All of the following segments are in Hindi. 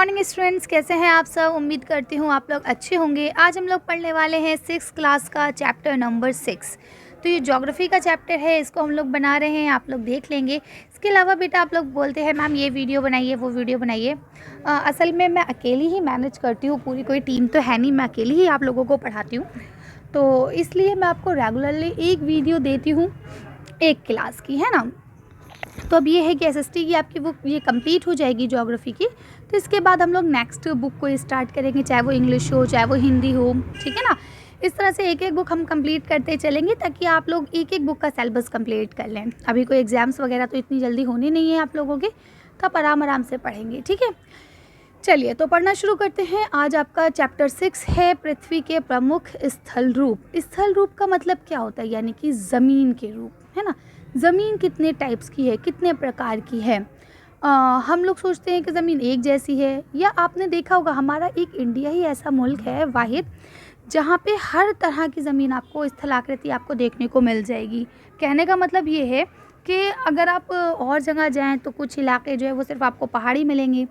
मॉर्निंग स्टूडेंट्स, कैसे हैं आप सब। उम्मीद करती हूँ आप लोग अच्छे होंगे। आज हम लोग पढ़ने वाले हैं 6th क्लास का चैप्टर नंबर 6। तो ये ज्योग्राफी का चैप्टर है, इसको हम लोग बना रहे हैं, आप लोग देख लेंगे। इसके अलावा बेटा आप लोग बोलते हैं मैम ये वीडियो बनाइए वो वीडियो बनाइए। असल में मैं अकेली ही मैनेज करती हूँ, पूरी कोई टीम तो है नहीं, मैं अकेली ही आप लोगों को पढ़ाती हूँ। तो इसलिए मैं आपको रेगुलरली एक वीडियो देती हूँ एक क्लास की, है ना। तो अब ये है कि एसएसटी की आपकी बुक ये कंप्लीट हो जाएगी ज्योग्राफी की। तो इसके बाद हम लोग नेक्स्ट बुक को स्टार्ट करेंगे, चाहे वो इंग्लिश हो चाहे वो हिंदी हो, ठीक है ना। इस तरह से एक एक बुक हम कंप्लीट करते चलेंगे ताकि आप लोग एक एक बुक का सिलेबस कंप्लीट कर लें। अभी कोई एग्जाम्स वगैरह तो इतनी जल्दी होने नहीं है आप लोगों के, तो आप आराम से पढ़ेंगे, ठीक है। चलिए तो पढ़ना शुरू करते हैं। आज आपका चैप्टर 6 है पृथ्वी के प्रमुख स्थल रूप। स्थल रूप का मतलब क्या होता है, यानी कि ज़मीन के रूप, है ना। ज़मीन कितने टाइप्स की है, कितने प्रकार की है। हम लोग सोचते हैं कि ज़मीन एक जैसी है, या आपने देखा होगा हमारा एक इंडिया ही ऐसा मुल्क है वाहिद जहाँ पे हर तरह की ज़मीन आपको स्थलाकृति आपको देखने को मिल जाएगी। कहने का मतलब ये है कि अगर आप और जगह जाएं तो कुछ इलाके जो है वो सिर्फ आपको पहाड़ी मिलेंगे,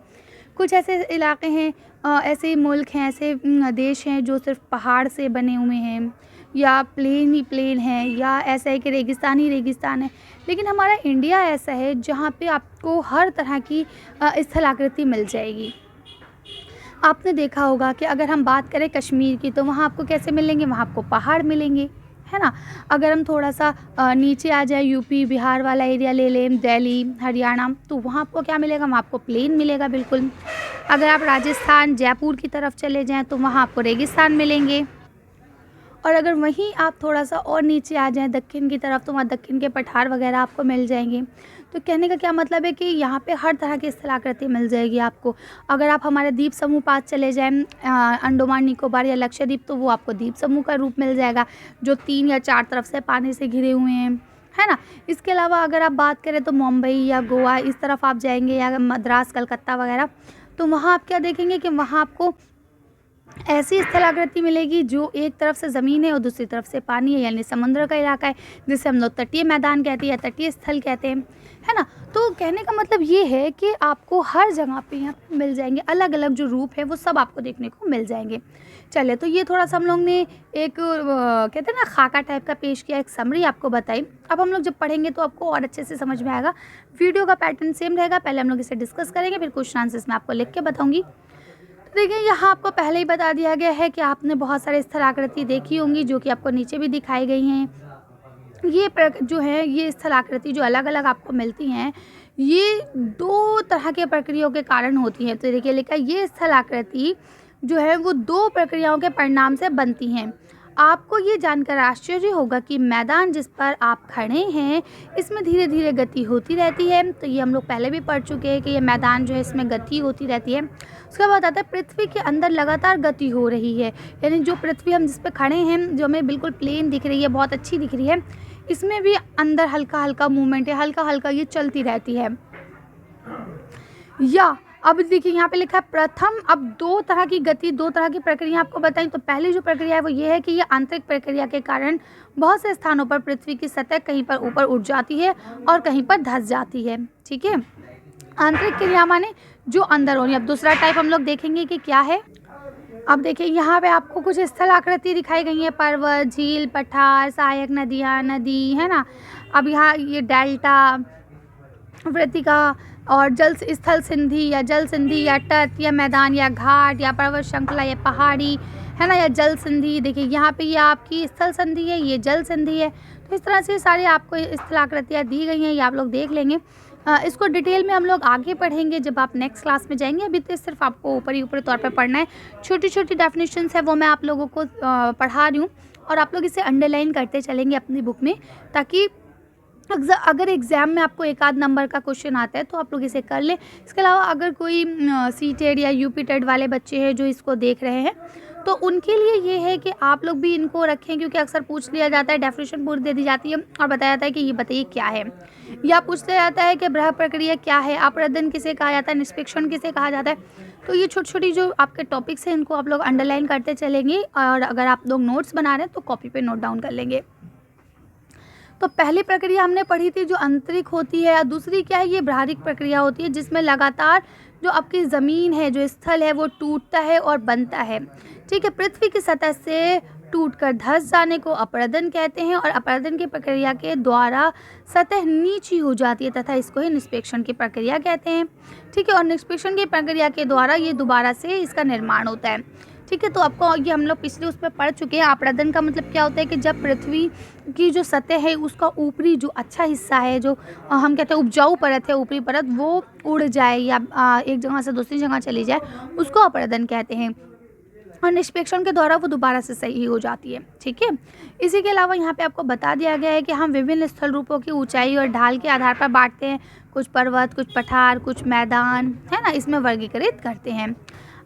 कुछ ऐसे इलाके हैं, ऐसे मुल्क हैं, ऐसे देश हैं जो सिर्फ पहाड़ से बने हुए हैं, या प्लेन ही प्लेन है, या ऐसा है कि रेगिस्तान ही रेगिस्तान है। लेकिन हमारा इंडिया ऐसा है जहाँ पे आपको हर तरह की स्थलाकृति मिल जाएगी। आपने देखा होगा कि अगर हम बात करें कश्मीर की तो वहाँ आपको कैसे मिलेंगे, वहाँ आपको पहाड़ मिलेंगे, है ना। अगर हम थोड़ा सा नीचे आ जाए, यूपी बिहार वाला एरिया ले लें, दिल्ली हरियाणा, तो वहाँ आपको क्या मिलेगा, वहाँ आपको प्लेन मिलेगा बिल्कुल। अगर आप राजस्थान जयपुर की तरफ चले जाएं तो वहाँ आपको रेगिस्तान मिलेंगे। और अगर वहीं आप थोड़ा सा और नीचे आ जाएं दक्षिण की तरफ तो वहाँ दक्षिण के पठार वगैरह आपको मिल जाएंगे। तो कहने का क्या मतलब है कि यहाँ पे हर तरह की स्थलाकृति मिल जाएगी आपको। अगर आप हमारे द्वीप समूह पास चले जाएं, अंडमान निकोबार या लक्षद्वीप, तो वो आपको द्वीप समूह का रूप मिल जाएगा जो 3 या 4 तरफ से पानी से घिरे हुए हैं, है ना। इसके अलावा अगर आप बात करें तो मुंबई या गोवा इस तरफ आप जाएंगे, या मद्रास कलकत्ता वगैरह, तो वहाँ आप क्या देखेंगे कि वहाँ आपको ऐसी स्थलाकृति मिलेगी जो एक तरफ से ज़मीन है और दूसरी तरफ से पानी है, यानी समुद्र का इलाका है, जिसे हम लोग तटीय मैदान कहते हैं या तटीय स्थल कहते हैं, है ना। तो कहने का मतलब ये है कि आपको हर जगह पे यहाँ पे मिल जाएंगे, अलग अलग जो रूप है वो सब आपको देखने को मिल जाएंगे। चलिए तो ये थोड़ा सा हम लोग ने एक कहते हैं ना खाका टाइप का पेश किया, एक समरी आपको बताई। अब हम लोग जब पढ़ेंगे तो आपको और अच्छे से समझ में आएगा। वीडियो का पैटर्न सेम रहेगा, पहले हम लोग इसे डिस्कस करेंगे, फिर क्वेश्चन आंसर्स मैं आपको लिख के बताऊँगी। देखिए यहाँ आपको पहले ही बता दिया गया है कि आपने बहुत सारे स्थलाकृति देखी होंगी जो कि आपको नीचे भी दिखाई गई हैं। ये जो है ये स्थलाकृति जो अलग अलग आपको मिलती हैं, ये 2 तरह के प्रक्रियाओं के कारण होती हैं। तो देखिए लिखा है ये स्थलाकृति जो है वो 2 प्रक्रियाओं के परिणाम से बनती हैं। आपको ये जानकर आश्चर्य होगा कि मैदान जिस पर आप खड़े हैं इसमें धीरे धीरे गति होती रहती है। तो ये हम लोग पहले भी पढ़ चुके हैं कि ये मैदान जो है इसमें गति होती रहती है। उसके बाद आता है पृथ्वी के अंदर लगातार गति हो रही है, यानी जो पृथ्वी हम जिस पे खड़े हैं, जो हमें बिल्कुल प्लेन दिख रही है, बहुत अच्छी दिख रही है, इसमें भी अंदर हल्का हल्का मूवमेंट है, हल्का हल्का ये चलती रहती है। या अब देखिए यहाँ पे लिखा है प्रथम, अब 2 तरह की गति, 2 तरह की प्रक्रिया आपको बताई। तो पहली जो प्रक्रिया है वो ये है कि ये आंतरिक प्रक्रिया के कारण बहुत से स्थानों पर पृथ्वी की सतह कहीं पर ऊपर उठ जाती है और कहीं पर धंस जाती है, ठीक है। आंतरिक क्रिया माने जो अंदर होनी। अब दूसरा टाइप हम लोग देखेंगे कि क्या है। अब देखिए यहाँ पे आपको कुछ स्थलाकृति दिखाई गई है, पर्वत, झील, पठार, सहायक नदियाँ, नदी, है ना। अब यहाँ ये डेल्टा, वृत्तिका और जल स्थल संधि या जल संधि या तट या मैदान या घाट या पर्वत श्रृंखला या पहाड़ी, है ना, या जल संधि। देखिए यहाँ पे ये आपकी स्थल संधि है, ये जल संधि है। तो इस तरह से सारे आपको स्थलाकृतियाँ दी गई हैं, ये आप लोग देख लेंगे। इसको डिटेल में हम लोग आगे पढ़ेंगे जब आप नेक्स्ट क्लास में जाएंगे। अभी तो सिर्फ आपको ऊपरी तौर पे पढ़ना है। छोटी छोटी डेफिनेशंस है वो मैं आप लोगों को पढ़ा रही हूँ, और आप लोग इसे अंडरलाइन करते चलेंगे अपनी बुक में, ताकि अगर एग्ज़ाम में आपको 1 आध नंबर का क्वेश्चन आता है तो आप लोग इसे कर लें। इसके अलावा अगर कोई सीटेड या यूपी टेड वाले बच्चे हैं जो इसको देख रहे हैं, तो उनके लिए ये है कि आप लोग भी इनको रखें, क्योंकि अक्सर पूछ लिया जाता है, डेफिनेशन पूरी दे दी जाती है और बताया जाता है कि ये बताइए क्या है, या पूछ लिया जाता है कि बृहद प्रक्रिया क्या है, अपरदन किसे कहा जाता है, निष्पेक्षण किसे कहा जाता है। तो ये छोटी छोटी जो आपके टॉपिक्स हैं इनको आप लोग अंडरलाइन करते चलेंगे, और अगर आप लोग नोट्स बना रहे हैं तो कॉपी पे नोट डाउन कर लेंगे। तो पहली प्रक्रिया हमने पढ़ी थी जो आंतरिक होती है, और दूसरी क्या है, ये बाहरिक प्रक्रिया होती है जिसमें लगातार जो आपकी ज़मीन है, जो स्थल है, वो टूटता है और बनता है। ठीक है, पृथ्वी की सतह से टूटकर धंस जाने को अपरदन कहते हैं, और अपरदन की प्रक्रिया के द्वारा सतह नीची हो जाती है तथा इसको ही निष्पेक्षण की प्रक्रिया कहते हैं। ठीक है, और निष्पेक्षण की प्रक्रिया के द्वारा ये दोबारा से इसका निर्माण होता है। ठीक है, तो आपको ये हम लोग पिछले उसमें पढ़ चुके हैं। अपरदन का मतलब क्या होता है कि जब पृथ्वी की जो सतह है उसका ऊपरी जो अच्छा हिस्सा है, जो हम कहते हैं उपजाऊ परत है, ऊपरी परत, वो उड़ जाए या एक जगह से दूसरी जगह चली जाए, उसको अपरदन कहते हैं, और निष्पेक्षण के द्वारा वो दोबारा से सही हो जाती है। ठीक है, इसी के अलावा यहाँ पे आपको बता दिया गया है कि हम विभिन्न स्थल रूपों की ऊंचाई और ढाल के आधार पर बांटते हैं। कुछ पर्वत, कुछ पठार, कुछ मैदान, है ना, इसमें वर्गीकृत करते हैं।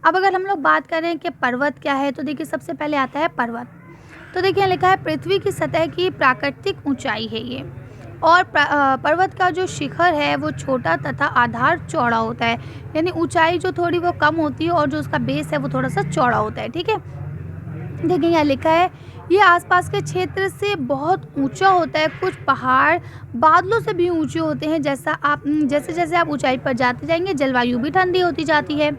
अब अगर हम लोग बात करें कि पर्वत क्या है, तो देखिए सबसे पहले आता है पर्वत। तो देखिए यहाँ लिखा है पृथ्वी की सतह की प्राकृतिक ऊंचाई है ये, और पर्वत का जो शिखर है वो छोटा तथा आधार चौड़ा होता है, यानी ऊंचाई जो थोड़ी वो कम होती है और जो उसका बेस है वो थोड़ा सा चौड़ा होता है। ठीक है, देखिए यहाँ लिखा है ये आसपास के क्षेत्र से बहुत ऊंचा होता है। कुछ पहाड़ बादलों से भी ऊंचे होते हैं। जैसे जैसे आप ऊंचाई पर जाते जाएंगे जलवायु भी ठंडी होती जाती है।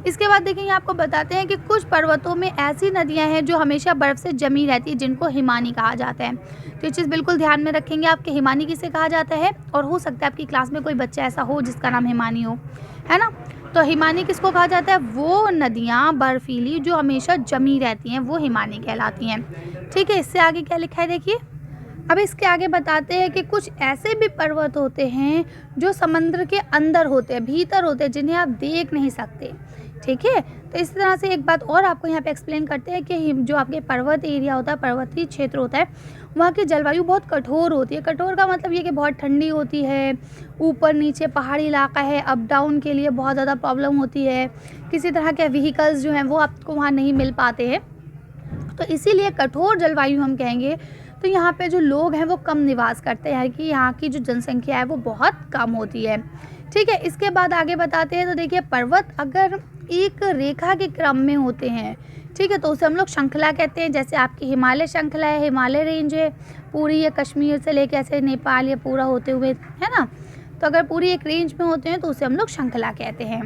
इसके बाद देखिए यहाँ आपको बताते हैं कि कुछ पर्वतों में ऐसी नदियाँ हैं जो हमेशा बर्फ़ से जमी रहती है, जिनको हिमानी कहा जाता है। तो ये चीज़ बिल्कुल ध्यान में रखेंगे आप कि हिमानी किसे कहा जाता है, और हो सकता है आपकी क्लास में कोई बच्चा ऐसा हो जिसका नाम हिमानी हो, है ना। तो हिमानी किसको कहा जाता है, वो नदियाँ बर्फीली जो हमेशा जमी रहती हैं वो हिमानी कहलाती हैं। ठीक है, इससे आगे क्या लिखा है देखिए। अब इसके आगे बताते हैं कि कुछ ऐसे भी पर्वत होते हैं जो समुद्र के अंदर होते हैं, भीतर होते हैं, जिन्हें आप देख नहीं सकते। ठीक है, तो इस तरह से एक बात और आपको यहाँ पे एक्सप्लेन करते हैं कि जो आपके पर्वत एरिया होता है, पर्वतीय क्षेत्र होता है, वहाँ की जलवायु बहुत कठोर होती है। कठोर का मतलब ये कि बहुत ठंडी होती है, ऊपर नीचे पहाड़ी इलाका है, अप डाउन के लिए बहुत ज़्यादा प्रॉब्लम होती है, किसी तरह के व्हीकल्स जो हैं वो आपको वहाँ नहीं मिल पाते हैं, तो इसीलिए कठोर जलवायु हम कहेंगे। तो यहाँ पे जो लोग हैं वो कम निवास करते हैं, कि यहाँ की जो जनसंख्या है वो बहुत कम होती है। ठीक है, इसके बाद आगे बताते हैं। तो देखिए पर्वत अगर एक रेखा के क्रम में होते हैं, ठीक है, तो उसे हम लोग श्रृंखला कहते हैं। जैसे आपकी हिमालय श्रृंखला है, हिमालय रेंज है पूरी, ये कश्मीर से लेके ऐसे नेपाल ये पूरा होते हुए, है ना। तो अगर पूरी एक रेंज में होते हैं तो उसे हम लोग श्रृंखला कहते हैं।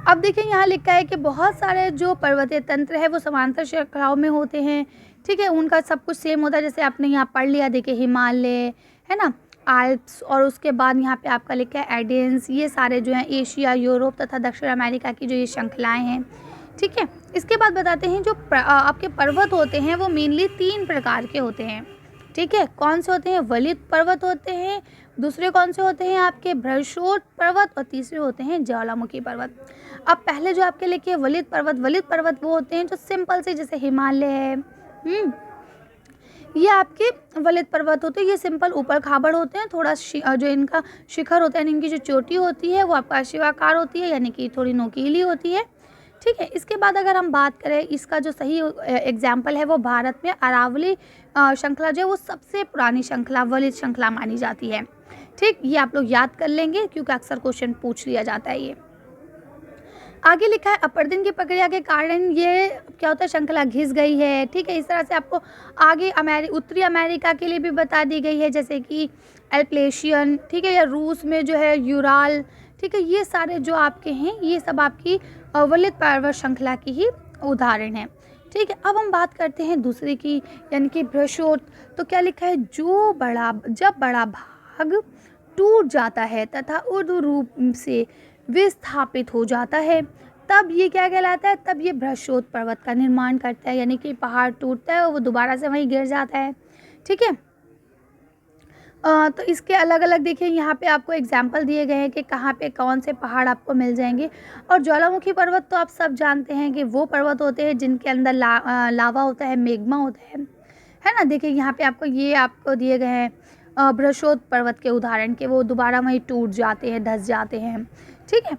अब देखिए यहाँ लिखा है कि बहुत सारे जो पर्वतीय तंत्र है वो समांतर श्रृंखलाओं में होते हैं। ठीक है, उनका सब कुछ सेम होता है। जैसे आपने यहाँ पढ़ लिया, देखिए हिमालय, है ना, आल्प्स, और उसके बाद यहाँ पे आपका लिखा है एडेंस, ये सारे जो हैं एशिया, यूरोप तथा दक्षिण अमेरिका की जो ये श्रृंखलाएँ हैं। ठीक है, इसके बाद बताते हैं जो आपके पर्वत होते हैं वो मेनली 3 प्रकार के होते हैं। ठीक है, कौन से होते हैं, वलित पर्वत होते हैं, दूसरे कौन से होते हैं आपके बृहस्पति पर्वत, और तीसरे होते हैं ज्वालामुखी पर्वत। अब पहले जो आपके लिखे वलित पर्वत वो होते हैं जो सिंपल से, जैसे हिमालय है, ये आपके वलित पर्वत होते हैं। ये सिंपल ऊपर खाबड़ होते हैं, थोड़ा जो इनका शिखर होता है, इनकी जो चोटी होती है वो आपका शिवाकार होती है, यानी कि थोड़ी नोकीली होती है। ठीक है, इसके बाद अगर हम बात करें, इसका जो सही एग्जाम्पल है वो भारत में अरावली श्रृंखला जो है वो सबसे पुरानी श्रृंखला, वलित श्रृंखला मानी जाती है। ठीक, ये आप लोग याद कर लेंगे क्योंकि अक्सर क्वेश्चन पूछ लिया जाता है ये। आगे लिखा है अपरदन की प्रक्रिया के कारण ये क्या होता है, श्रृंखला घिस गई है। ठीक है, इस तरह से आपको आगे उत्तरी अमेरिका के लिए भी बता दी गई है, जैसे कि एल्पेशियन, ठीक है, या रूस में जो है यूराल। ठीक है, ये सारे जो आपके हैं ये सब आपकी वलित पर्वत श्रृंखला की ही उदाहरण है। ठीक है, अब हम बात करते हैं दूसरे की, यानी कि बृहस्पति। तो क्या लिखा है, जब बड़ा भाग टूट जाता है तथा ऊर्ध्व रूप से विस्थापित हो जाता है, तब ये क्या कहलाता है, तब ये बृहस्पति पर्वत का निर्माण करता है, यानी कि पहाड़ टूटता है और वो दोबारा से वहीं गिर जाता है। ठीक है, तो इसके अलग अलग देखिए यहाँ पे आपको एग्जाम्पल दिए गए हैं कि कहाँ पे कौन से पहाड़ आपको मिल जाएंगे। और ज्वालामुखी पर्वत तो आप सब जानते हैं कि वो पर्वत होते हैं जिनके अंदर लावा होता है, मैग्मा होता है ना। देखिए यहाँ पे आपको दिए गए हैं बृहस्पति पर्वत के उदाहरण के, वो दोबारा वहीं टूट जाते हैं, धंस जाते हैं। ठीक है,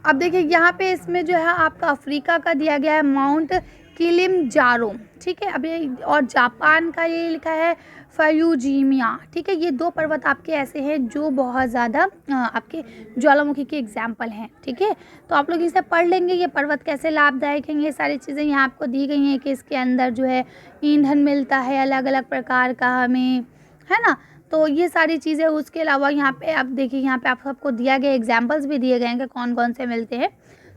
अब देखिए यहाँ पे इसमें जो है आपका अफ्रीका का दिया गया है माउंट किलिमंजारो, ठीक है। अभी और जापान का ये लिखा है फयूजिमिया, ठीक है। ये 2 पर्वत आपके ऐसे हैं जो बहुत ज़्यादा आपके ज्वालामुखी के एग्जाम्पल हैं, ठीक है। तो आप लोग इसे पढ़ लेंगे, ये पर्वत कैसे लाभदायक हैं, ये सारी चीज़ें यहाँ आपको दी गई हैं कि इसके अंदर जो है ईंधन मिलता है अलग अलग प्रकार का हमें, है ना। तो ये सारी चीज़ें, उसके अलावा यहाँ पे आप देखिए, यहाँ पे आप सबको दिया गया एग्जाम्पल्स भी दिए गए हैं कि कौन कौन से मिलते हैं।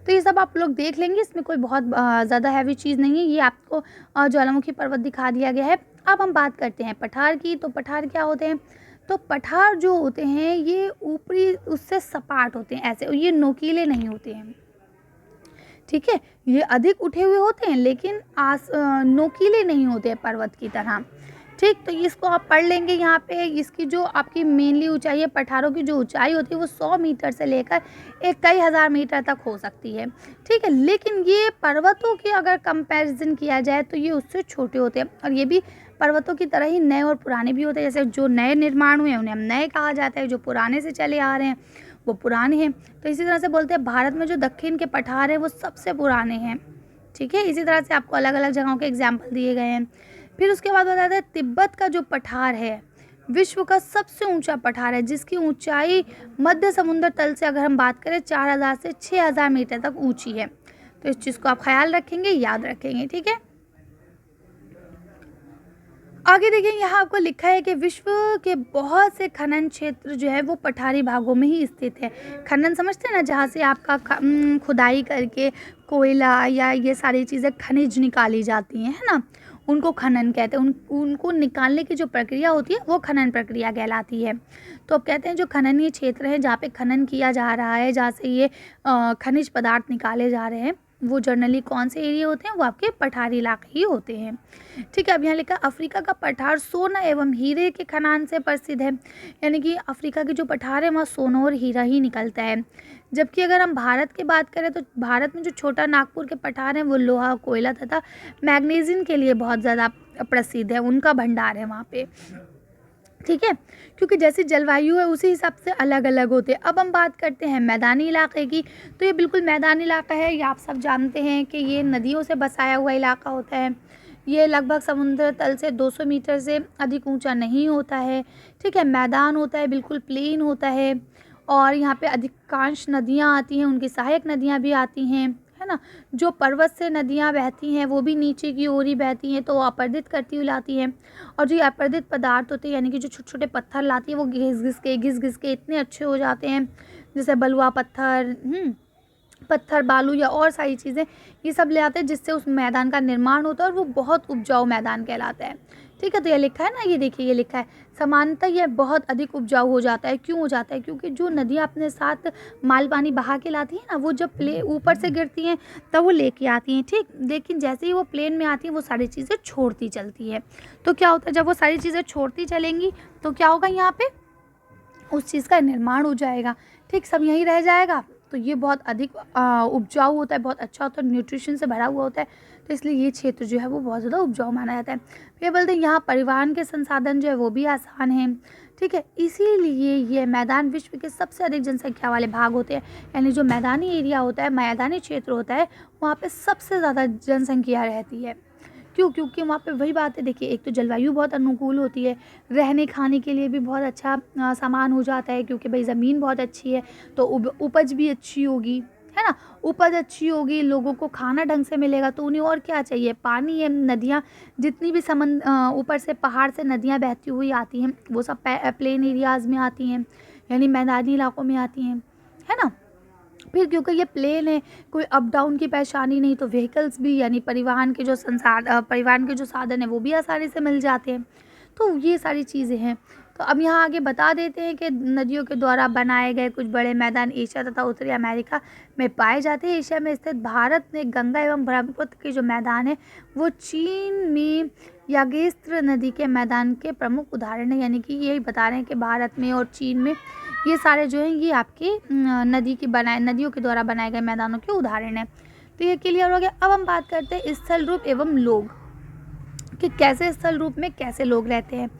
तो ये सब आप लोग देख लेंगे, इसमें कोई बहुत ज़्यादा हैवी चीज़ नहीं है। ये आपको ज्वालामुखी पर्वत दिखा दिया गया है। अब हम बात करते हैं पठार की। तो पठार क्या होते हैं? तो पठार जो होते हैं ये ऊपरी उससे सपाट होते हैं ऐसे, ये नोकीले नहीं होते हैं, ठीक है। ये अधिक उठे हुए होते हैं लेकिन नोकीले नहीं होते हैं पर्वत की तरह, ठीक। तो इसको आप पढ़ लेंगे। यहाँ पे इसकी जो आपकी मेनली ऊंचाई है, पठारों की जो ऊंचाई होती है वो 100 मीटर से लेकर कई हज़ार मीटर तक हो सकती है, ठीक है। लेकिन ये पर्वतों के अगर कंपैरिजन किया जाए तो ये उससे छोटे होते हैं, और ये भी पर्वतों की तरह ही नए और पुराने भी होते हैं। जैसे जो नए निर्माण हुए हैं उन्हें हम नए कहा जाता है, जो पुराने से चले आ रहे हैं वो पुराने हैं। तो इसी तरह से बोलते हैं भारत में जो दक्षिण के पठार हैं वो सबसे पुराने हैं, ठीक है। इसी तरह से आपको अलग अलग जगहों के एग्जाम्पल दिए गए हैं। फिर उसके बाद बताते हैं तिब्बत का जो पठार है विश्व का सबसे ऊंचा पठार है, जिसकी ऊंचाई मध्य समुद्र तल से अगर हम बात करें 4000 से 6000 मीटर तक ऊंची है। तो इस चीज़ को आप ख्याल रखेंगे, याद रखेंगे, ठीक है। आगे देखिए, यहाँ आपको लिखा है कि विश्व के बहुत से खनन क्षेत्र जो है वो पठारी भागों में ही स्थित है। खनन समझते हैं ना, जहाँ से आपका खुदाई करके कोयला या ये सारी चीज़ें खनिज निकाली जाती हैं, है ना, उनको खनन कहते हैं। उनको निकालने की जो प्रक्रिया होती है वो खनन प्रक्रिया कहलाती है। तो अब कहते हैं जो खननीय क्षेत्र है जहाँ पे खनन किया जा रहा है, जहाँ से ये खनिज पदार्थ निकाले जा रहे हैं, वो जनरली कौन से एरिया होते हैं? वो आपके पठारी इलाके ही होते हैं, ठीक है। अब यहाँ लिखा अफ्रीका का पठार सोना एवं हीरे के खदान से प्रसिद्ध है, यानी कि अफ्रीका के जो पठार है वहाँ सोना और हीरा ही निकलता है। जबकि अगर हम भारत की बात करें तो भारत में जो छोटा नागपुर के पठार हैं वो लोहा, कोयला तथा मैग्नीशियम के लिए बहुत ज़्यादा प्रसिद्ध है, उनका भंडार है वहाँ पे, ठीक है। क्योंकि जैसी जलवायु है उसी हिसाब से अलग अलग होते हैं। अब हम बात करते हैं मैदानी इलाके की। तो ये बिल्कुल मैदानी इलाका है, ये आप सब जानते हैं कि ये नदियों से बसाया हुआ इलाका होता है। ये लगभग समुद्र तल से 200 मीटर से अधिक ऊंचा नहीं होता है, ठीक है। मैदान होता है, बिल्कुल प्लेन होता है, और यहाँ पे अधिकांश नदियाँ आती हैं, उनकी सहायक नदियाँ भी आती हैं, है ना। जो पर्वत से नदियाँ बहती हैं वो भी नीचे की ओर ही बहती हैं, तो वो अपरदित करती हुई लाती हैं। और जो अपरदित पदार्थ होते हैं, यानी कि जो छोटे छोटे पत्थर लाती है, वो घिस घिस के इतने अच्छे हो जाते हैं, जैसे बलुआ पत्थर, पत्थर, बालू या और सारी चीज़ें ये सब ले आते हैं, जिससे उस मैदान का निर्माण होता है और वो बहुत उपजाऊ मैदान कहलाता है, ठीक है। तो ये लिखा है ना, ये देखिए ये लिखा है सामान्यतः ये बहुत अधिक उपजाऊ हो जाता है। क्यों हो जाता है? क्योंकि जो नदियाँ अपने साथ माल पानी बहा के लाती हैं ना, वो जब ऊपर से गिरती हैं तब वो लेके आती हैं, ठीक। लेकिन जैसे ही वो प्लेन में आती हैं वो सारी चीज़ें छोड़ती चलती है। तो क्या होता है, जब वो सारी चीज़ें छोड़ती चलेंगी तो क्या होगा, यहाँ पे उस चीज़ का निर्माण हो जाएगा, ठीक। सब यहीं रह जाएगा, तो ये बहुत अधिक उपजाऊ होता है, बहुत अच्छा होता है, न्यूट्रिशन से भरा हुआ होता है। तो इसलिए ये क्षेत्र जो है वो बहुत ज़्यादा उपजाऊ माना जाता है। फिर बोलते हैं यहाँ परिवहन के संसाधन जो है वो भी आसान हैं, ठीक है। इसीलिए ये मैदान विश्व के सबसे अधिक जनसंख्या वाले भाग होते हैं, यानी जो मैदानी एरिया होता है, मैदानी क्षेत्र होता है, वहाँ पे सबसे ज़्यादा जनसंख्या रहती है। क्यों? क्योंकि वहाँ पे वही बात है, देखिए एक तो जलवायु बहुत अनुकूल होती है, रहने खाने के लिए भी बहुत अच्छा सामान हो जाता है, क्योंकि भाई ज़मीन बहुत अच्छी है तो उपज भी अच्छी होगी, है ना। उपज अच्छी होगी, लोगों को खाना ढंग से मिलेगा, तो उन्हें और क्या चाहिए? पानी है, नदियाँ जितनी भी ऊपर से पहाड़ से नदियाँ बहती हुई आती हैं वो सब प्लेन एरियाज़ में आती हैं, यानी मैदानी इलाकों में आती हैं, है ना। फिर क्योंकि ये प्लेन है, कोई अप डाउन की परेशानी नहीं, तो व्हीकल्स भी, यानी परिवहन के जो साधन है वो भी आसानी से मिल जाते हैं। तो ये सारी चीज़ें हैं। तो अब यहाँ आगे बता देते हैं कि नदियों के द्वारा बनाए गए कुछ बड़े मैदान एशिया तथा उत्तरी अमेरिका में पाए जाते हैं। एशिया में स्थित भारत में गंगा एवं ब्रह्मपुत्र के जो मैदान है वो चीन में यागेस्त्र नदी के मैदान के प्रमुख उदाहरण है, यानी कि यही बता रहे हैं कि भारत में और चीन में ये सारे जो हैं ये आपके नदियों के द्वारा बनाए गए मैदानों के उदाहरण हैं। तो ये क्लियर हो गया। अब हम बात करते हैं स्थल रूप एवं लोग, कि कैसे स्थल रूप में कैसे लोग रहते हैं।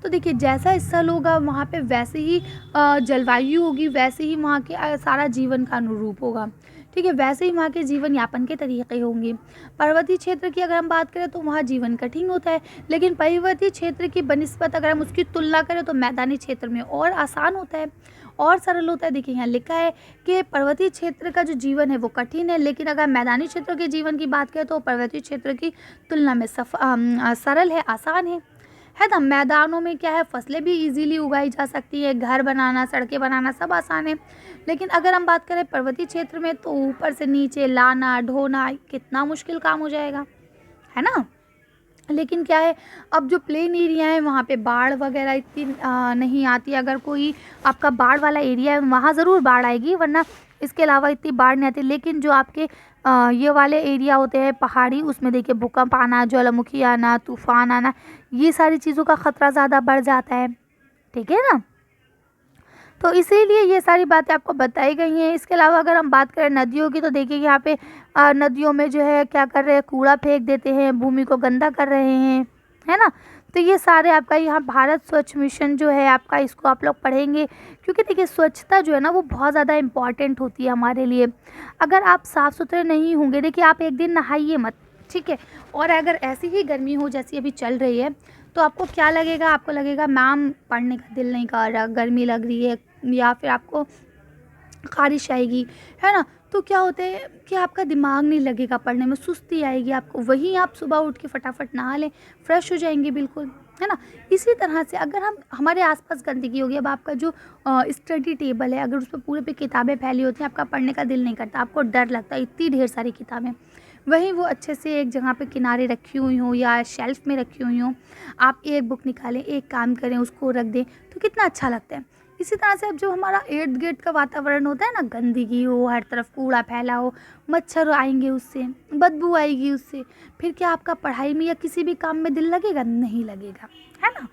तो देखिए जैसा स्थल होगा वहाँ पे वैसे ही जलवायु होगी, वैसे ही वहाँ के सारा जीवन का अनुरूप होगा, ठीक है, वैसे ही वहाँ के जीवन यापन के तरीके होंगे। पर्वतीय क्षेत्र की अगर हम बात करें तो वहाँ जीवन कठिन होता है, लेकिन पर्वतीय क्षेत्र की बनिस्बत अगर हम उसकी तुलना करें तो मैदानी क्षेत्र में और आसान होता है और सरल होता है। देखिए यहाँ लिखा है कि पर्वतीय क्षेत्र का जो जीवन है वो कठिन है, लेकिन अगर मैदानी क्षेत्र के जीवन की बात करें तो पर्वतीय क्षेत्र की तुलना में सरल है, आसान है ना। मैदानों में क्या है, फसलें भी इजीली उगाई जा सकती है, घर बनाना, सड़कें बनाना सब आसान है। लेकिन अगर हम बात करें पर्वतीय क्षेत्र में तो ऊपर से नीचे लाना ढोना कितना मुश्किल काम हो जाएगा, है ना। लेकिन क्या है, अब जो प्लेन एरिया है वहाँ पे बाढ़ वगैरह इतनी नहीं आती। अगर कोई आपका बाढ़ वाला एरिया है वहाँ ज़रूर बाढ़ आएगी, वरना इसके अलावा इतनी बाढ़ नहीं आती। लेकिन जो आपके ये वाले एरिया होते हैं पहाड़ी, उसमें देखिए भूकंप आना, ज्वालामुखी आना, तूफान आना, ये सारी चीज़ों का ख़तरा ज़्यादा बढ़ जाता है, ठीक है ना। तो इसीलिए ये सारी बातें आपको बताई गई हैं। इसके अलावा अगर हम बात करें नदियों की तो देखिए यहाँ पे नदियों में जो है क्या कर रहे हैं, कूड़ा फेंक देते हैं, भूमि को गंदा कर रहे हैं, है ना। तो ये सारे आपका यहाँ भारत स्वच्छ मिशन जो है आपका, इसको आप लोग पढ़ेंगे, क्योंकि देखिए स्वच्छता जो है ना वो बहुत ज़्यादा इम्पॉर्टेंट होती है हमारे लिए। अगर आप साफ़ सुथरे नहीं होंगे, देखिए आप एक दिन नहाइए मत, ठीक है, और अगर ऐसी ही गर्मी हो जैसी अभी चल रही है तो आपको क्या लगेगा, आपको लगेगा मैम पढ़ने का दिल नहीं कर रहा, गर्मी लग रही है, या फिर आपको ख़ारिश आएगी, है ना। तो क्या होता है कि आपका दिमाग नहीं लगेगा पढ़ने में, सुस्ती आएगी आपको। वहीं आप सुबह उठ के फटाफट नहा लें, फ्रेश हो जाएंगे बिल्कुल, है ना। इसी तरह से अगर हम हमारे आसपास गंदगी होगी, अब आपका जो स्टडी टेबल है अगर उस पर पूरे पे किताबें फैली होती हैं, आपका पढ़ने का दिल नहीं करता, आपको डर लगता है इतनी ढेर सारी किताबें, वहीं वो अच्छे से एक जगह पे किनारे रखी हुई हों या शेल्फ में रखी हुई हों, आप एक बुक निकालें, एक काम करें, उसको रख दें, तो कितना अच्छा लगता है। इसी तरह से अब जो हमारा इर्द गिर्द का वातावरण होता है ना, गंदगी हो, हर तरफ कूड़ा फैला हो, मच्छर आएंगे उससे, बदबू आएगी उससे, फिर क्या आपका पढ़ाई में या किसी भी काम में दिल लगेगा, नहीं लगेगा, है ना।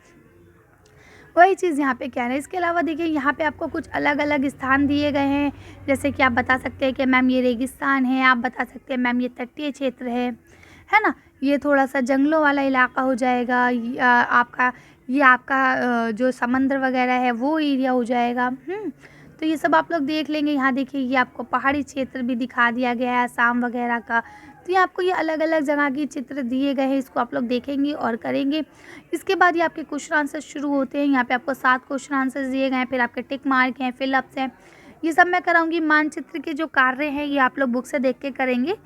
वही चीज़ यहाँ पे क्या है। इसके अलावा देखिए यहाँ पे आपको कुछ अलग अलग स्थान दिए गए हैं, जैसे कि आप बता सकते हैं कि मैम ये रेगिस्तान है, आप बता सकते हैं मैम ये तटीय क्षेत्र है ना, ये थोड़ा सा जंगलों वाला इलाका हो जाएगा, ये आपका जो समंदर वगैरह है वो एरिया हो जाएगा। तो ये सब आप लोग देख लेंगे। यहाँ देखिए ये आपको पहाड़ी क्षेत्र भी दिखा दिया गया है, आसाम वगैरह का। तो ये आपको ये अलग अलग जगह के चित्र दिए गए हैं, इसको आप लोग देखेंगे और करेंगे। इसके बाद ये आपके क्वेश्चन आंसर शुरू होते हैं। यहाँ पे आपको 7 क्वेश्चन आंसर दिए गए हैं, फिर आपके टिक मार्क हैं, फिलअप्स हैं, ये सब मैं कराऊंगी। मानचित्र के जो कार्य हैं ये आप लोग बुक से देख के करेंगे।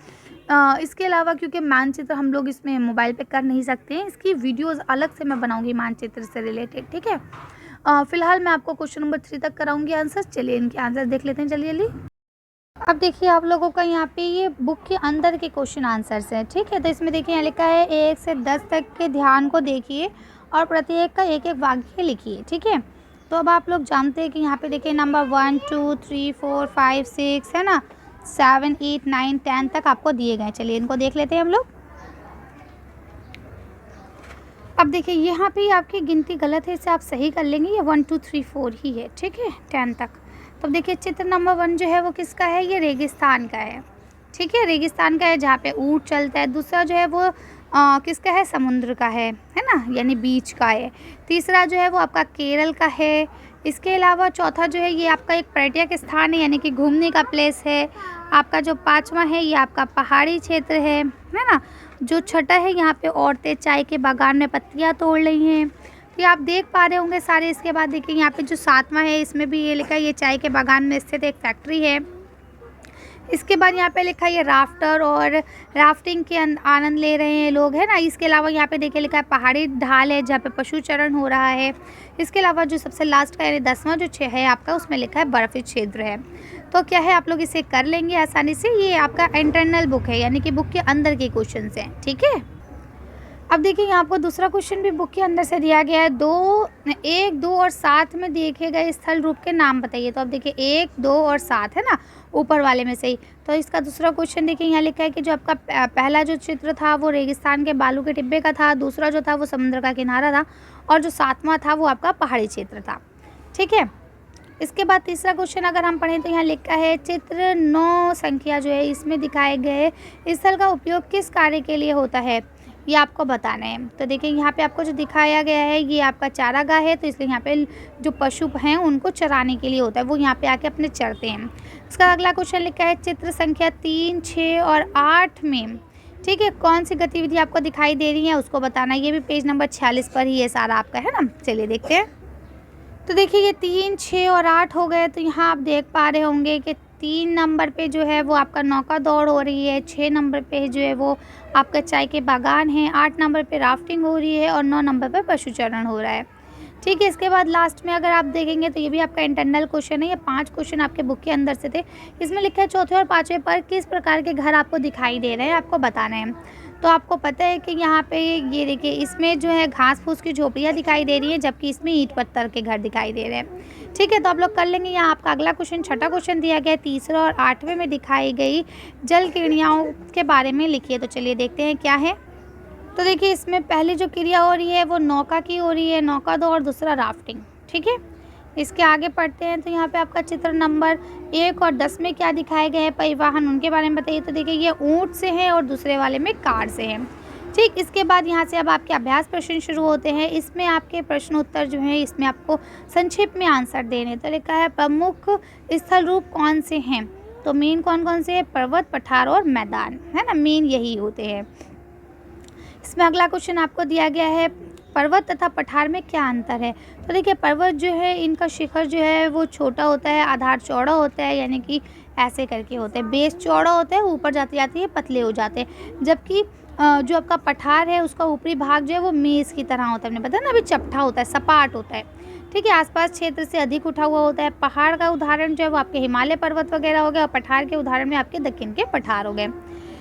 इसके अलावा क्योंकि मानचित्र हम लोग इसमें मोबाइल पे कर नहीं सकते हैं, इसकी वीडियोस अलग से मैं बनाऊंगी मानचित्र से रिलेटेड, ठीक है। फिलहाल मैं आपको क्वेश्चन नंबर 3 तक कराऊंगी आंसर। चलिए इनके आंसर देख लेते हैं जल्दी जल्दी। अब देखिए आप लोगों का यहाँ पे ये बुक के अंदर के क्वेश्चन आंसर्स हैं, ठीक है। तो इसमें देखिए यहाँ लिखा है 1 से 10 तक के ध्यान को देखिए और प्रत्येक का एक एक वाक्य लिखिए, ठीक है। तो अब आप लोग जानते हैं कि यहाँ पे देखिए नंबर 1 2 3 4 5 6 है ना, 7 8 9 10 तक आपको दिए गए। चलिए इनको देख लेते हैं हम लोग। अब देखिए यहाँ पे आपकी गिनती गलत है, इसे आप सही कर लेंगे। ये 1 2 3 4 ही है, ठीक है, 10 तक। तो देखिए चित्र नंबर 1 जो है वो किसका है, ये रेगिस्तान का है, ठीक है, रेगिस्तान का है जहाँ पे ऊँट चलता है। दूसरा जो है वो किसका है, समुद्र का है ना, यानी बीच का है। तीसरा जो है वो आपका केरल का है। इसके अलावा चौथा जो है ये आपका एक पर्यटक स्थान है, यानी कि घूमने का प्लेस है। आपका जो 5वां है ये आपका पहाड़ी क्षेत्र है ना। जो छठा है यहाँ पे औरतें चाय के बागान में पत्तियाँ तोड़ रही हैं, तो ये आप देख पा रहे होंगे सारे। इसके बाद देखिए यहाँ पे जो 7वां है इसमें भी ये लिखा है ये चाय के बागान में स्थित एक फैक्ट्री है। इसके बाद यहाँ पे लिखा है ये राफ्टर और राफ्टिंग के आनंद ले रहे हैं लोग, है ना। इसके अलावा यहाँ पे देखिए लिखा है पहाड़ी ढाल है जहाँ पे पशु चरण हो रहा है। इसके अलावा जो सबसे लास्ट का यानी 10वां जो है आपका, उसमें लिखा है बर्फी क्षेत्र है। तो क्या है आप लोग इसे कर लेंगे आसानी से। ये आपका इंटरनल बुक है, यानी कि बुक के अंदर के क्वेश्चन हैं, ठीक है। अब देखिए यहाँ आपको दूसरा क्वेश्चन भी बुक के अंदर से दिया गया है। 1 2 और 7 में देखे गए स्थल रूप के नाम बताइए। तो अब देखिए 1 2 और 7 है ना, ऊपर वाले में से ही। तो इसका दूसरा क्वेश्चन देखिए यहाँ लिखा है कि जो आपका पहला जो चित्र था वो रेगिस्तान के बालू के टिब्बे का था, दूसरा जो था वो समुद्र का किनारा था, और जो 7वां था वो आपका पहाड़ी क्षेत्र था, ठीक है। इसके बाद तीसरा क्वेश्चन अगर हम पढ़ें तो यहाँ लिखा है चित्र 9 संख्या जो है इसमें दिखाए गए स्थल का उपयोग किस कार्य के लिए होता है। ये आपको बताना है। तो देखिए यहाँ पे आपको जो दिखाया गया है ये आपका चारागाह है, तो इसलिए यहाँ पे जो पशु हैं उनको चराने के लिए होता है, वो यहाँ पे आके अपने चरते हैं। इसका अगला क्वेश्चन लिखा है चित्र संख्या 3, 6 और 8 में, ठीक है, कौन सी गतिविधि आपको दिखाई दे रही है उसको बताना है। ये भी पेज नंबर 46 पर ही ये सारा आपका है ना। चलिए देखते हैं। तो देखिए ये 3, 6 और 8 हो गए। तो यहाँ आप देख पा रहे होंगे कि 3 नंबर पे जो है वो आपका नौका दौड़ हो रही है, 6 नंबर पे जो है वो आपका चाय के बागान है, 8 नंबर पे राफ्टिंग हो रही है और 9 नंबर पे पशुचरण हो रहा है, ठीक है। इसके बाद लास्ट में अगर आप देखेंगे तो ये भी आपका इंटरनल क्वेश्चन है। ये 5 क्वेश्चन आपके बुक के अंदर से थे। इसमें लिखा है चौथे और पाँचवें पर किस प्रकार के घर आपको दिखाई दे रहे हैं, आपको बताना है। तो आपको पता है कि यहाँ पे ये देखिए इसमें जो है घास फूस की झोपड़ियाँ दिखाई दे रही हैं, जबकि इसमें ईंट पत्थर के घर दिखाई दे रहे हैं, ठीक है। तो आप लोग कर लेंगे। यहाँ आपका अगला क्वेश्चन छठा क्वेश्चन दिया गया है, तीसरा और 8वें में दिखाई गई जल क्रियाओं के बारे में लिखिए। तो चलिए देखते हैं क्या है। तो देखिए इसमें पहली जो क्रिया हो रही है वो नौका की हो रही है, नौका दौड़, दूसरा राफ्टिंग, ठीक है। इसके आगे पढ़ते हैं। तो यहाँ पे आपका चित्र नंबर 1 और 10 में क्या दिखाए गए हैं परिवहन, उनके बारे में बताइए। तो देखिए ये ऊँट से है और दूसरे वाले में कार से है, ठीक। इसके बाद यहाँ से अब आपके अभ्यास प्रश्न शुरू होते हैं। इसमें आपके प्रश्न उत्तर जो है इसमें आपको संक्षेप में आंसर देने। तो लिखा है प्रमुख स्थल रूप कौन से हैं। तो मेन कौन कौन से हैं, पर्वत, पठार और मैदान, है ना, मेन यही होते हैं। इसमें अगला क्वेश्चन आपको दिया गया है पर्वत तथा पठार में क्या अंतर है। तो देखिए पर्वत जो है इनका शिखर जो है वो छोटा होता है, आधार चौड़ा होता है, यानी कि ऐसे करके होते हैं, बेस चौड़ा होता है, ऊपर जाते जाते ये पतले हो जाते हैं। जबकि जो आपका पठार है उसका ऊपरी भाग जो है वो मेज़ की तरह होता है, हमने बताया ना अभी, चपटा होता है, सपाट होता है, ठीक है। आसपास क्षेत्र से अधिक उठा हुआ होता है। पहाड़ का उदाहरण जो है वो आपके हिमालय पर्वत वगैरह हो गया, और पठार के उदाहरण में आपके दक्षिण के पठार हो गए।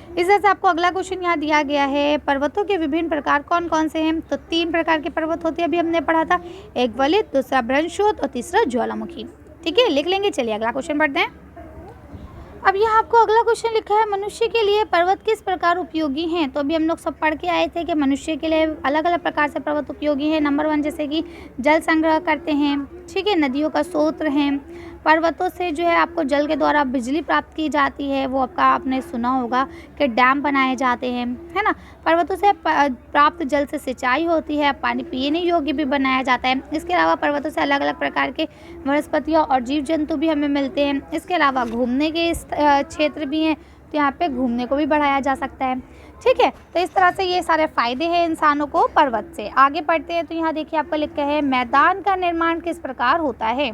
इस तरह से आपको अगला क्वेश्चन यहाँ दिया गया है पर्वतों के विभिन्न प्रकार कौन कौन से हैं। तो 3 प्रकार के पर्वत होते हैं, अभी हमने पढ़ा था, एक वलित, दूसरा बृहस्पति और तीसरा ज्वालामुखी, ठीक है, लिख लेंगे। चलिए अगला क्वेश्चन पढ़ते हैं। अब यहाँ आपको अगला क्वेश्चन लिखा है मनुष्य के लिए पर्वत किस प्रकार उपयोगी हैं। तो अभी हम लोग सब पढ़ के आए थे कि मनुष्य के लिए अलग अलग प्रकार से पर्वत उपयोगी हैं। नंबर 1 जैसे कि जल संग्रह करते हैं, ठीक है, नदियों का स्रोत हैं, पर्वतों से जो है आपको जल के द्वारा बिजली प्राप्त की जाती है, वो आपका आपने सुना होगा कि डैम बनाए जाते हैं, है ना। पर्वतों से प्राप्त जल से सिंचाई होती है, पानी पीने योग्य भी बनाया जाता है। इसके अलावा पर्वतों से अलग अलग प्रकार के वनस्पतियाँ और जीव जंतु भी हमें मिलते हैं। इसके अलावा घूमने के क्षेत्र भी हैं, तो यहाँ पे घूमने को भी बढ़ाया जा सकता है, ठीक है। तो इस तरह से ये सारे फायदे हैं इंसानों को पर्वत से। आगे बढ़ते हैं। तो यहाँ देखिए आपको लिखा है मैदान का निर्माण किस प्रकार होता है।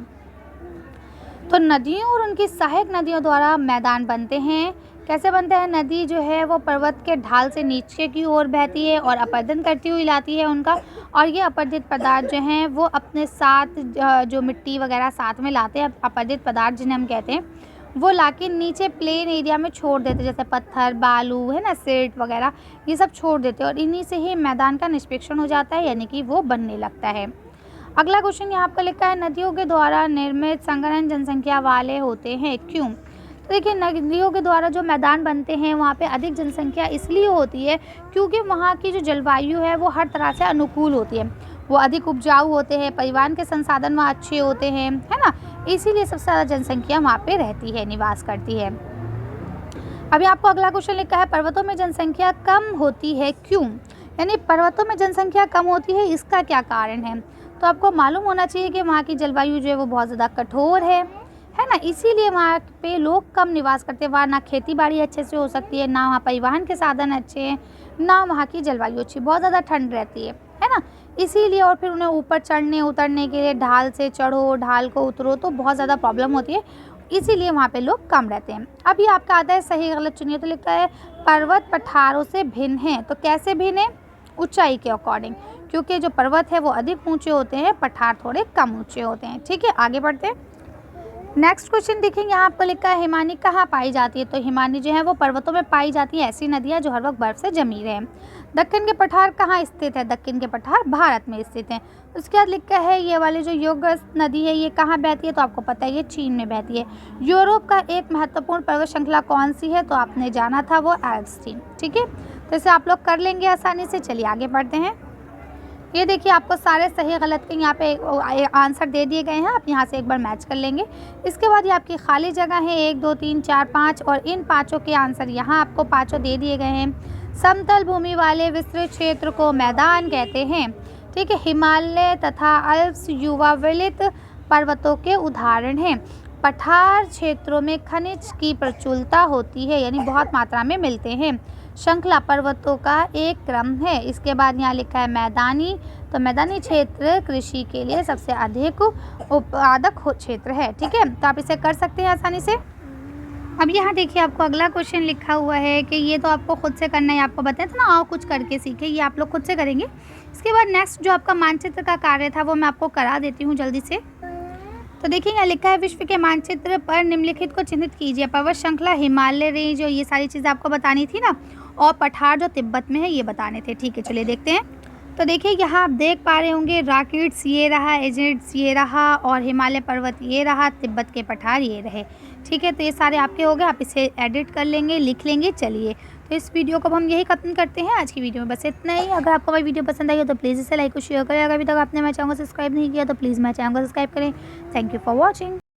तो नदियों और उनकी सहायक नदियों द्वारा मैदान बनते हैं। कैसे बनते हैं, नदी जो है वो पर्वत के ढाल से नीचे की ओर बहती है और अपरदन करती हुई लाती है उनका, और ये अपरदित पदार्थ जो हैं वो अपने साथ जो मिट्टी वगैरह साथ में लाते हैं, अपरदित पदार्थ जिन्हें हम कहते हैं, वो लाके नीचे प्लेन एरिया में छोड़ देते हैं, जैसे पत्थर, बालू, है ना, सिल्ट वगैरह, ये सब छोड़ देते हैं, और इन्हीं से ही मैदान का निष्पेक्षण हो जाता है, यानी कि वो बनने लगता है। अगला क्वेश्चन यहाँ पर लिखा है नदियों के द्वारा निर्मित संघनन जनसंख्या वाले होते हैं, क्यों। तो देखिए नदियों के द्वारा जो मैदान बनते हैं वहाँ पे अधिक जनसंख्या इसलिए होती है क्योंकि वहाँ की जो जलवायु है वो हर तरह से अनुकूल होती है, वो अधिक उपजाऊ होते हैं, परिवहन के संसाधन वहाँ अच्छे होते हैं, है ना, इसीलिए सबसे ज़्यादा जनसंख्या वहाँ पे रहती है, निवास करती है। अभी आपको अगला क्वेश्चन लिखा है पर्वतों में जनसंख्या कम होती है, क्यों। यानी पर्वतों में जनसंख्या कम होती है, इसका क्या कारण है। तो आपको मालूम होना चाहिए कि वहाँ की जलवायु जो है वो बहुत ज़्यादा कठोर है ना, इसीलिए वहाँ पे लोग कम निवास करते हैं। वहाँ ना खेती बाड़ी अच्छे से हो सकती है, ना वहाँ परिवहन के साधन अच्छे हैं, ना वहाँ की जलवायु अच्छी, बहुत ज़्यादा ठंड रहती है ना, इसीलिए। और फिर उन्हें ऊपर चढ़ने उतरने के लिए ढाल से चढ़ो, ढाल को उतरो, तो बहुत ज़्यादा प्रॉब्लम होती है, इसीलिए वहाँ पे लोग कम रहते हैं। अभी आपका आता है सही गलत चुनिए। तो लिखता है पर्वत पठारों से भिन्न है। तो कैसे भिन्न है, ऊंचाई के अकॉर्डिंग, क्योंकि जो पर्वत है वो अधिक ऊंचे होते हैं, पठार थोड़े कम ऊंचे होते हैं, ठीक है। आगे बढ़ते हैं। नेक्स्ट क्वेश्चन देखेंगे, यहाँ आपको लिखा है हिमानी कहाँ पाई जाती है। तो हिमानी जो है वो पर्वतों में पाई जाती है, ऐसी नदियाँ जो हर वक्त बर्फ से जमी रहे। दक्कन के पठार कहाँ स्थित है। दक्कन के पठार भारत में स्थित हैं। उसके बाद लिखा है ये वाली जो योगस नदी है ये कहाँ बहती है। तो आपको पता है ये चीन में बहती है। यूरोप का एक महत्वपूर्ण पर्वत श्रृंखला कौन सी है। तो आपने जाना था वो एल्प्स थी, ठीक है। तो इसे आप लोग कर लेंगे आसानी से। चलिए आगे बढ़ते हैं। ये देखिए आपको सारे सही गलत के यहाँ पे आंसर दे दिए गए हैं, आप यहाँ से एक बार मैच कर लेंगे। इसके बाद ये आपकी खाली जगह है 1 2 3 4 5, और इन पाँचों के आंसर यहाँ आपको पाँचों दे दिए गए हैं। समतल भूमि वाले विस्तृत क्षेत्र को मैदान कहते हैं। ठीक है, हिमालय तथा अल्प्स युवावलित पर्वतों के उदाहरण हैं। पठार क्षेत्रों में खनिज की प्रचुरता होती है, यानी बहुत मात्रा में मिलते हैं। श्रृंखला पर्वतों का एक क्रम है। इसके बाद यहाँ लिखा है मैदानी, तो मैदानी क्षेत्र कृषि के लिए सबसे अधिक उत्पादक क्षेत्र है। ठीक है, तो आप इसे कर सकते हैं आसानी से। अब यहाँ देखिए, आपको अगला क्वेश्चन लिखा हुआ है कि ये तो आपको खुद से करना है, आपको बताया था ना आओ कुछ करके सीखे, ये आप लोग खुद से करेंगे। इसके बाद नेक्स्ट जो आपका मानचित्र का कार्य था वो मैं आपको करा देती हूँ जल्दी से। तो देखिए यहाँ लिखा है विश्व के मानचित्र पर निम्नलिखित को चिन्हित कीजिए। पर्वत श्रृंखला, हिमालय रेंज और ये सारी चीज़ें आपको बतानी थी ना, और पठार जो तिब्बत में है ये बताने थे। ठीक है, चलिए देखते हैं। तो देखिए यहाँ आप देख पा रहे होंगे रॉकेट्स ये रहा, एजेंट्स ये रहा, और हिमालय पर्वत ये रहा, तिब्बत के पठार ये रहे। ठीक है, तो ये सारे आपके हो गए, आप इसे एडिट कर लेंगे, लिख लेंगे। चलिए, तो इस वीडियो को हम यही खत्म करते हैं। आज की वीडियो में बस इतना ही। अगर आपको मेरी वीडियो पसंद आई हो तो प्लीज़ इसे लाइक और शेयर करें। अगर अभी तक आपने मेरे चैनल को सब्सक्राइब नहीं किया तो प्लीज़ मेरे चैनल को सब्सक्राइब करें। Thank you for watching.